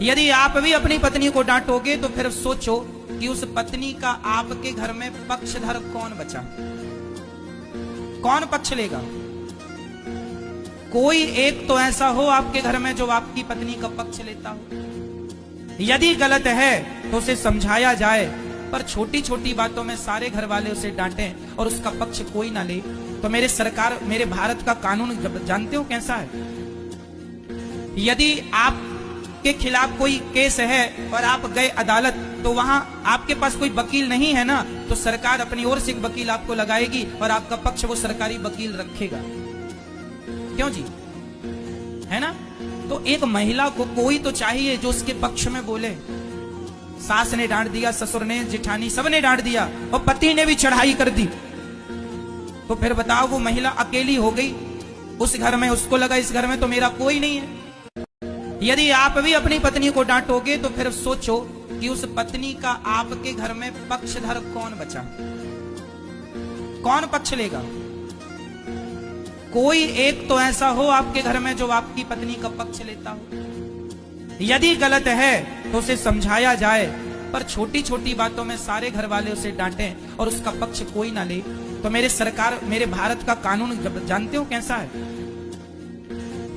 यदि आप भी अपनी पत्नी को डांटोगे तो फिर सोचो कि उस पत्नी का आपके घर में पक्षधर कौन बचा, कौन पक्ष लेगा। कोई एक तो ऐसा हो आपके घर में जो आपकी पत्नी का पक्ष लेता हो। यदि गलत है तो उसे समझाया जाए, पर छोटी छोटी बातों में सारे घर वाले उसे डांटें और उसका पक्ष कोई ना ले, तो मेरे सरकार, मेरे भारत का कानून जानते हो कैसा है। यदि आपके खिलाफ कोई केस है और आप गए अदालत, तो वहां आपके पास कोई वकील नहीं है ना, तो सरकार अपनी ओर से एक वकील आपको लगाएगी और आपका पक्ष वो सरकारी वकील रखेगा। क्यों जी, है ना। तो एक महिला को कोई तो चाहिए जो उसके पक्ष में बोले। सास ने डांट दिया, ससुर ने, जेठानी, सबने डांट दिया और पति ने भी चढ़ाई कर दी, तो फिर बताओ वो महिला अकेली हो गई उस घर में। उसको लगा इस घर में तो मेरा कोई नहीं है। यदि आप भी अपनी पत्नी को डांटोगे तो फिर सोचो कि उस पत्नी का आपके घर में पक्षधर कौन बचा, कौन पक्ष लेगा। कोई एक तो ऐसा हो आपके घर में जो आपकी पत्नी का पक्ष लेता हो। यदि गलत है तो उसे समझाया जाए, पर छोटी छोटी बातों में सारे घर वाले उसे डांटें और उसका पक्ष कोई ना ले, तो मेरे सरकार, मेरे भारत का कानून जानते हो कैसा है।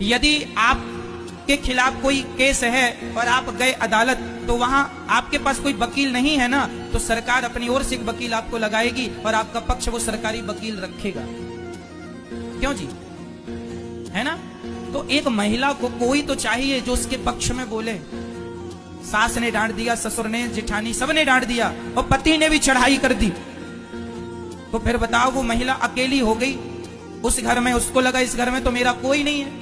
यदि आपके खिलाफ कोई केस है और आप गए अदालत, तो वहां आपके पास कोई वकील नहीं है ना, तो सरकार अपनी ओर से एक वकील आपको लगाएगी और आपका पक्ष वो सरकारी वकील रखेगा। क्यों जी, है ना। तो एक महिला को कोई तो चाहिए जो उसके पक्ष में बोले। सास ने डांट दिया, ससुर ने, जेठानी, सबने डांट दिया और पति ने भी चढ़ाई कर दी, तो फिर बताओ वो महिला अकेली हो गई उस घर में। उसको लगा इस घर में तो मेरा कोई नहीं है।